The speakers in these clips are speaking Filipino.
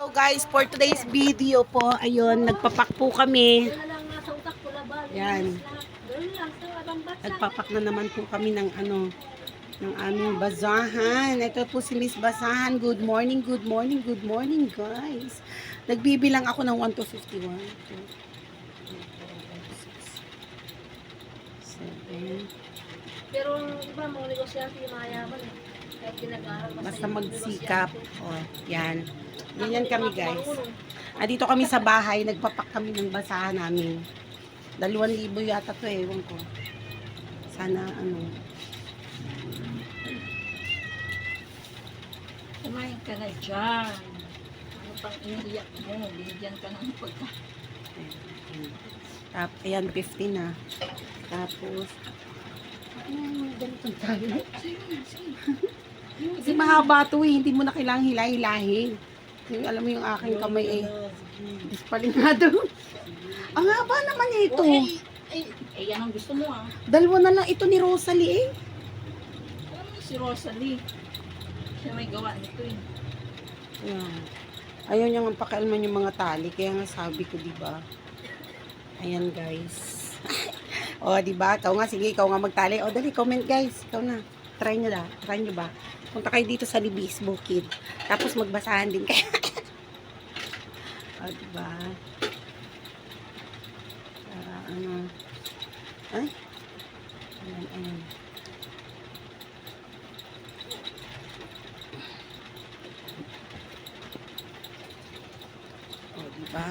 So guys, for today's video po, ayun, nagpapak po kami. Yan. Nagpapak na naman po kami ng ng aming bazahan. Ito po si Miss Bazahan. Good morning, good morning, good morning guys. Nagbibilang ako ng 1 to 51. 7. Pero iba mga negosyante yung mayaman eh. Kahit pinag-aaral Basta magsikap. Oh, yan. Ganyan kami guys. Dito kami sa bahay, nagpapak kami ng basahan namin. 2,000 yata to eh, ewan ko. Sana Kumain ka na dyan. Ano pang iniiyak mo? Binigyan ka ng pagkain. Ayan, 50 na. Tapos, ganito tayo. Kasi mahaba to eh, hindi mo na kailangang hilahilahin. Yung, alam mo yung aking kamay eh. Dispalinado. Ang haba naman ito. Yan ang gusto mo ah. 2 na lang ito ni Rosalie eh. Ano si Rosalie? Siya may gawa nito eh. Ayan. Ayaw niya nga pakialaman yung mga tali. Kaya nga sabi ko, diba? Ayan, guys. O, diba? Ikaw nga, sige, ikaw nga magtali. O, dali, comment, guys. Ikaw na. Try nyo na. Try nyo ba? Punta kayo dito sa Libis Bukid. Tapos magbasahan din kayo. O, diba? Para, ay? Ayan, ayan. O, diba?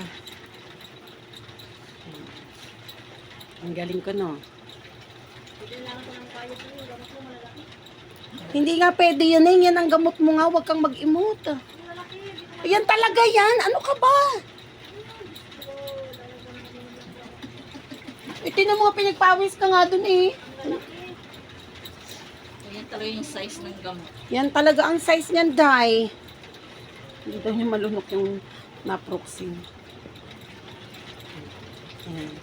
Ang galing ko, no? Hindi nga pwede yan eh. Yan ang gamot mo nga. Huwag kang mag-emote. Yan talaga yan. Ano ka ba? Ito na mga pinagpawis ka nga dun eh. Yan talaga yung size ng gamot. Yan talaga ang size niyan, Day. Hindi daw niya malunok yung naproxen. Ayan.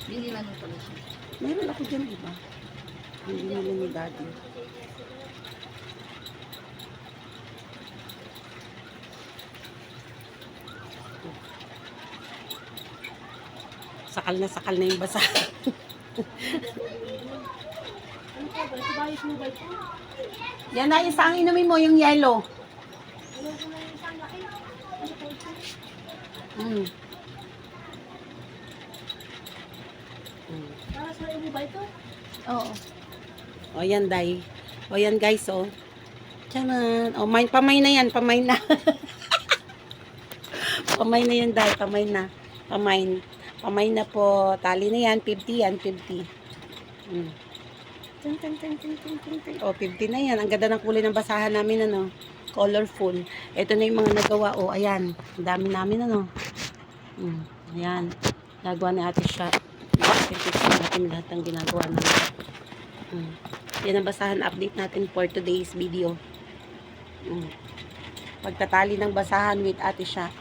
Hindi lang pala siya. Meron ako dyan, diba? Hindi nila ni Daddy. Sakal na yung basa. Yan na, isang inumin mo, yung yellow. Para sa iyo ba ito? Oo. O, yan, Day. O, yan, guys, o. Tiyanan. O, pamay na yan, pamay na. Pamay na yan, Day, pamay na. Pamay. Pamay na po. Tali na yan, 50 yan, 50. O, 50 na yan. Ang ganda ng kulay ng basahan namin, ano. Colorful. Ito na yung mga nagawa. O, ayan. Ang dami namin, ano. Ayan. Nagawa ni Ate Shot. Ipipicture natin lahat ng ginagawa natin. Yan ang basahan update natin for today's video. Pagtatali ng basahan with Ate Shot.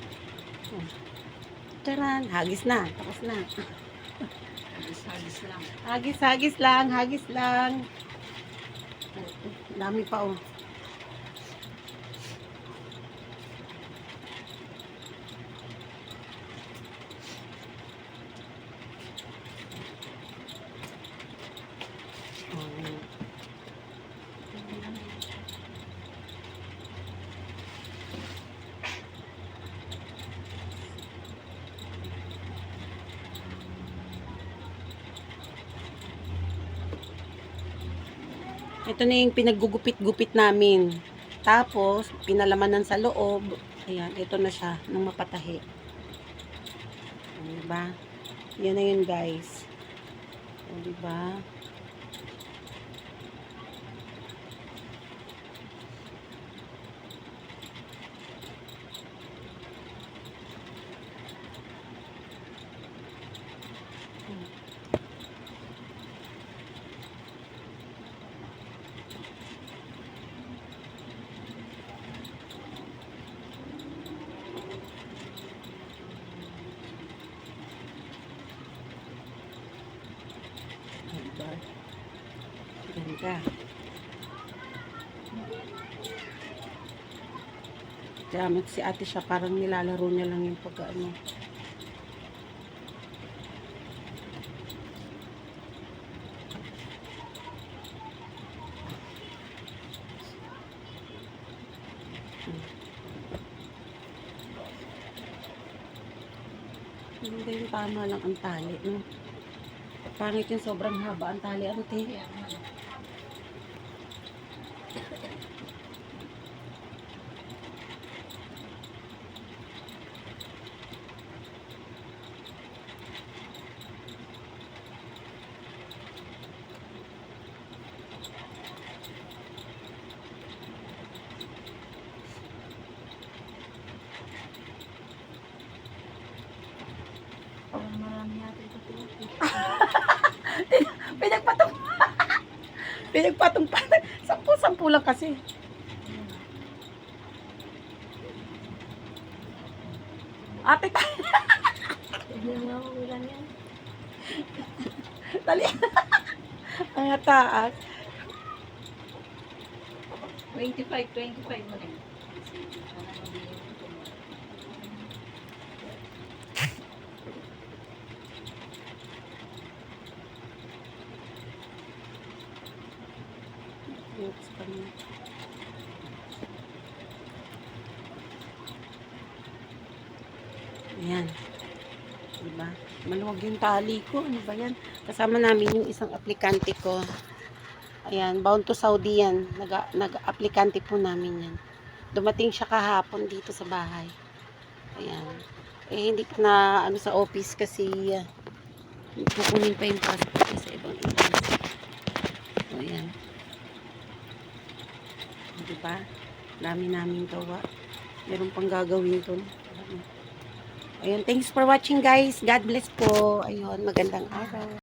Taran, hagis na. Tapos na. Hagis lang. Hagis lang. Hagis lang. Dami pa, oh. Ito na yung pinaggugupit-gupit namin. Tapos, pinalamanan sa loob. Ayan, ito na siya, nung mapatahi. Diba? Yan na yun, guys. O, diba? Ganda. Gamit si ate siya, parang nilalaro niya lang yung pag ano. Hindi yung tama lang ang tali, no? Pangit yung sobrang haba ang tali. Ano, te? Kaya nga. Parang marami yata ito po. Pinagpatong. Pinagpatong pa. Sampu lang kasi. Ate, Tignan mo ako ilan yan. tali. Ang taas. 25 mo na. Oops, kami. Ayan. Diba? Maluwag yung tali ko. Ano ba yan? Kasama namin yung isang aplikante ko. Ayan, bound to Saudi yan. Nag-aplikante po namin yan. Dumating siya kahapon dito sa bahay. Ayan. Eh, hindi ko na ano sa office kasi kukunin pa yung passport niya sa ibang agency. So, ayan. Diba? Dami namin gawa. Meron pang gagawin to. Ayun, thanks for watching guys. God bless po. Ayun, magandang araw.